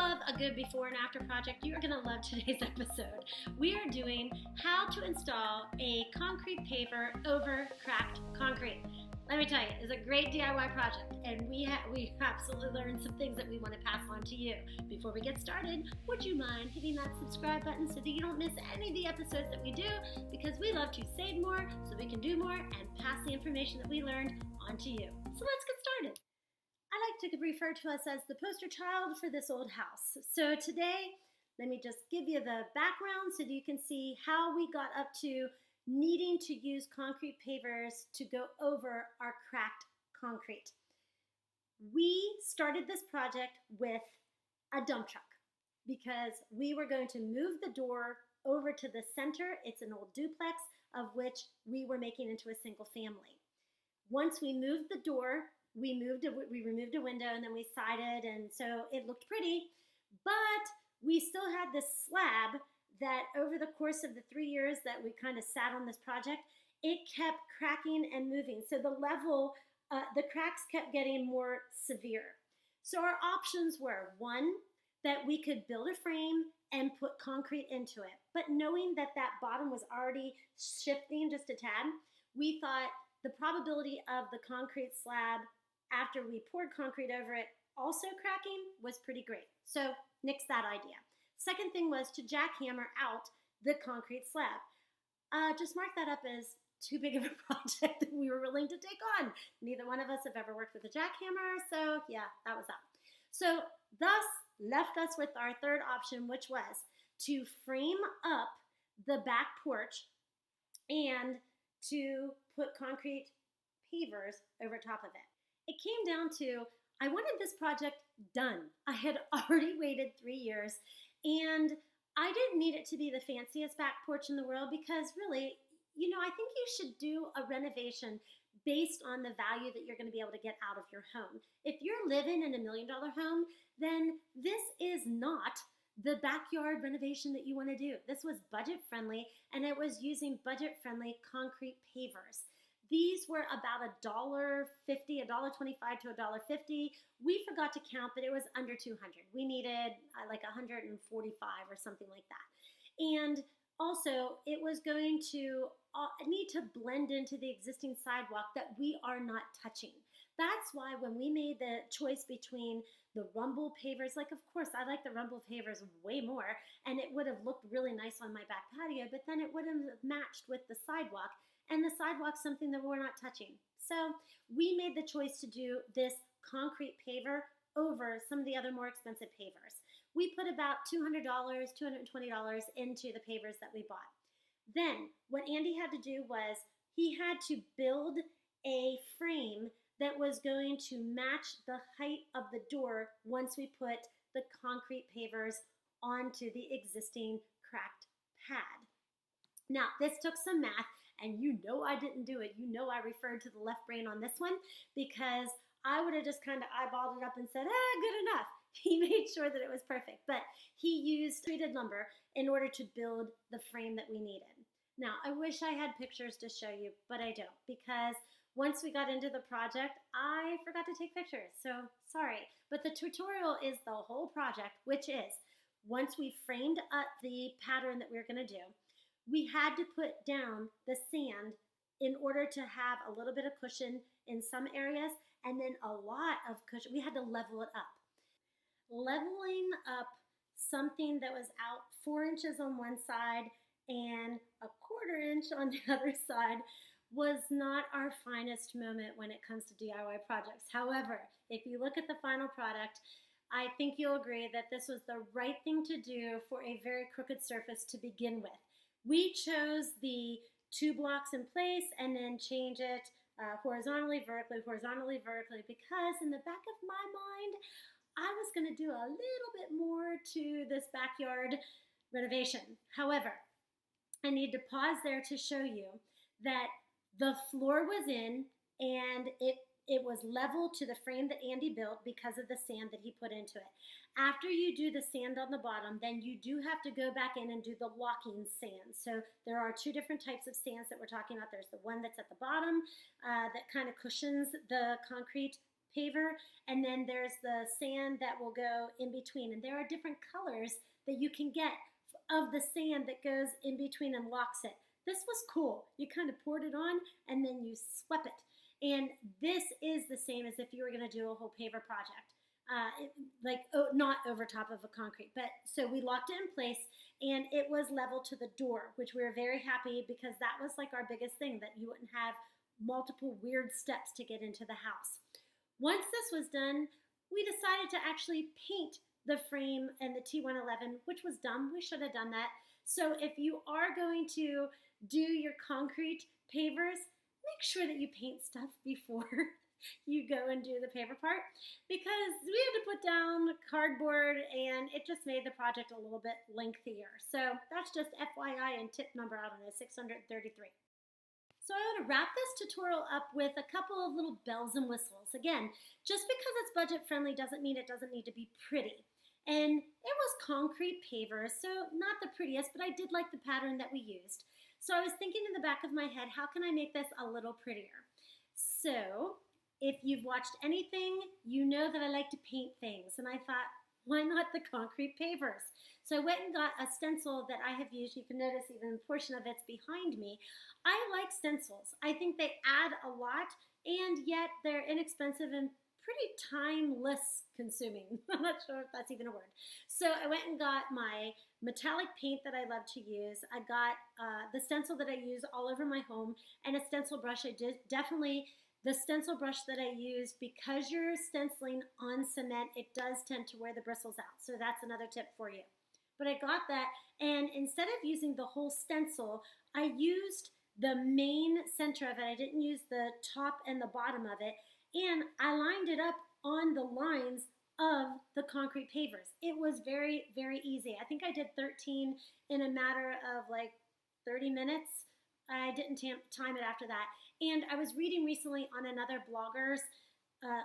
love a good before and after project, you are going to love today's episode. We are doing how to install a concrete paver over cracked concrete. Let me tell you, it's a great DIY project, and we absolutely learned some things that we want to pass on to you. Before we get started, would you mind hitting that subscribe button so that you don't miss any of the episodes that we do, because we love to save more so we can do more and pass the information that we learned on to you. So let's get started. I like to refer to us as the poster child for this old house. So today, let me just give you the background so that you can see how we got up to needing to use concrete pavers to go over our cracked concrete. We started this project with a dump truck because we were going to move the door over to the center. It's an old duplex of which we were making into a single family. Once we moved the door, we removed a window and then we sided, and so it looked pretty, but we still had this slab that over the course of the 3 years that we kind of sat on this project, it kept cracking and moving. So the level, the cracks kept getting more severe. So our options were, one, that we could build a frame and put concrete into it. But knowing that that bottom was already shifting just a tad, we thought the probability of the concrete slab after we poured concrete over it also cracking was pretty great. So nix that idea. Second thing was to jackhammer out the concrete slab. Just mark that up as too big of a project that we were willing to take on. Neither one of us have ever worked with a jackhammer, so yeah, that was out. So thus left us with our third option, which was to frame up the back porch and to put concrete pavers over top of it. It came down to, I wanted this project done. I had already waited 3 years, and I didn't need it to be the fanciest back porch in the world because really, I think you should do a renovation based on the value that you're going to be able to get out of your home. If you're living in $1 million home, then this is not the backyard renovation that you want to do. This was budget friendly, and it was using budget friendly concrete pavers. These were about $1.50, $1.25 to $1.50. We forgot to count, but it was under 200. We needed like 145 or something like that. And also, it was going to need to blend into the existing sidewalk that we are not touching. That's why when we made the choice between the rumble pavers, like of course I like the rumble pavers way more, and it would have looked really nice on my back patio, but then it wouldn't have matched with the sidewalk. And the sidewalk's something that we're not touching. So we made the choice to do this concrete paver over some of the other more expensive pavers. We put about $200, $220 into the pavers that we bought. Then what Andy had to do was he had to build a frame that was going to match the height of the door once we put the concrete pavers onto the existing cracked pad. Now, this took some math, and I didn't do it. I referred to the left brain on this one because I would have just kind of eyeballed it up and said, good enough. He made sure that it was perfect, but he used treated lumber in order to build the frame that we needed. Now, I wish I had pictures to show you, but I don't, because once we got into the project, I forgot to take pictures, so sorry. But the tutorial is the whole project, which is once we framed up the pattern that we were going to do, we had to put down the sand in order to have a little bit of cushion in some areas and then a lot of cushion. We had to level it up. Leveling up something that was out 4 inches on one side and a 1/4 inch on the other side was not our finest moment when it comes to DIY projects. However, if you look at the final product, I think you'll agree that this was the right thing to do for a very crooked surface to begin with. We chose the 2 blocks in place and then change it horizontally, vertically, because in the back of my mind, I was going to do a little bit more to this backyard renovation. However, I need to pause there to show you that the floor was in and it was level to the frame that Andy built because of the sand that he put into it. After you do the sand on the bottom, then you do have to go back in and do the locking sand. So there are 2 different types of sands that we're talking about. There's the one that's at the bottom that kind of cushions the concrete paver, and then there's the sand that will go in between. And there are different colors that you can get of the sand that goes in between and locks it. This was cool. You kind of poured it on and then you swept it. And this is the same as if you were going to do a whole paver project. Not over top of a concrete. But so we locked it in place, and it was level to the door, which we were very happy because that was like our biggest thing, that you wouldn't have multiple weird steps to get into the house. Once this was done, we decided to actually paint the frame and the T111, which was dumb. We should have done that. So if you are going to do your concrete pavers, make sure that you paint stuff before you go and do the paver part, because we had to put down cardboard and it just made the project a little bit lengthier. So that's just FYI and tip number, I don't know, 633. So I want to wrap this tutorial up with a couple of little bells and whistles. Again, just because it's budget friendly doesn't mean it doesn't need to be pretty. And it was concrete pavers, so not the prettiest, but I did like the pattern that we used. So I was thinking in the back of my head, how can I make this a little prettier? So if you've watched anything, you know that I like to paint things. And I thought, why not the concrete pavers? So I went and got a stencil that I have used. You can notice even a portion of it's behind me. I like stencils. I think they add a lot, and yet they're inexpensive and pretty timeless consuming. I'm not sure if that's even a word. So I went and got my metallic paint that I love to use. I got the stencil that I use all over my home, and a stencil brush. The stencil brush that I use, because you're stenciling on cement, it does tend to wear the bristles out. So that's another tip for you. But I got that, and instead of using the whole stencil, I used the main center of it. I didn't use the top and the bottom of it, and I lined it up on the lines of the concrete pavers. It was very, very easy. I think I did 13 in a matter of like 30 minutes. I didn't time it after that. And I was reading recently on another blogger's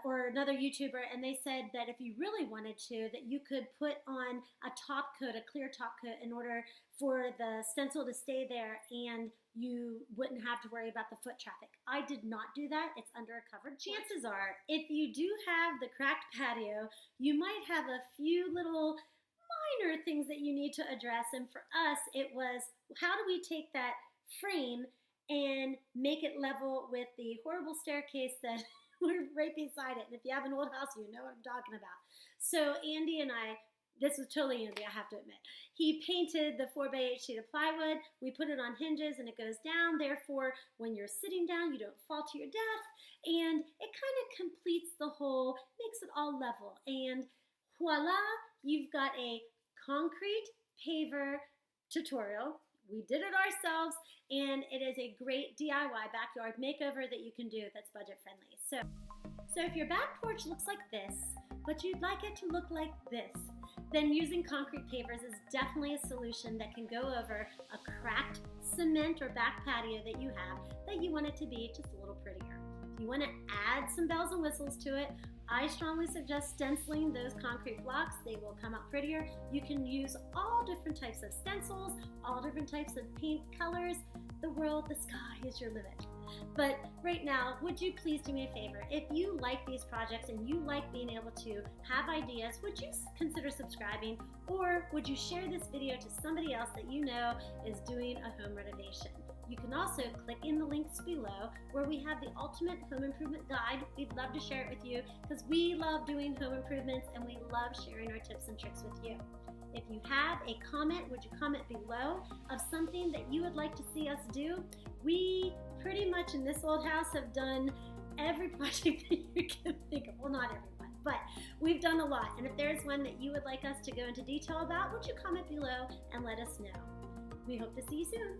or another YouTuber, and they said that if you really wanted to, that you could put on a top coat, a clear top coat, in order for the stencil to stay there and you wouldn't have to worry about the foot traffic. I did not do that. It's under a covered porch. Chances are, if you do have the cracked patio, you might have a few little minor things that you need to address. And for us, it was, how do we take that frame and make it level with the horrible staircase that we're right beside it. And if you have an old house, you know what I'm talking about. So Andy and I, this was totally Andy, I have to admit. He painted the 4x8 sheet of plywood. We put it on hinges and it goes down. Therefore, when you're sitting down, you don't fall to your death. And it kind of completes the whole, makes it all level. And voila, you've got a concrete paver tutorial. We did it ourselves, and it is a great DIY backyard makeover that you can do that's budget friendly. So if your back porch looks like this, but you'd like it to look like this, then using concrete pavers is definitely a solution that can go over a cracked cement or back patio that you have that you want it to be just a little prettier. If you want to add some bells and whistles to it, I strongly suggest stenciling those concrete blocks. They will come out prettier. You can use all different types of stencils, all different types of paint colors. The world, the sky is your limit. But right now, would you please do me a favor? If you like these projects and you like being able to have ideas, would you consider subscribing, or would you share this video to somebody else that you know is doing a home renovation? You can also click in the links below where we have the ultimate home improvement guide. We'd love to share it with you because we love doing home improvements and we love sharing our tips and tricks with you. If you have a comment, would you comment below of something that you would like to see us do? We pretty much in this old house have done every project that you can think of. Well, not everyone, but we've done a lot. And if there's one that you would like us to go into detail about, would you comment below and let us know? We hope to see you soon.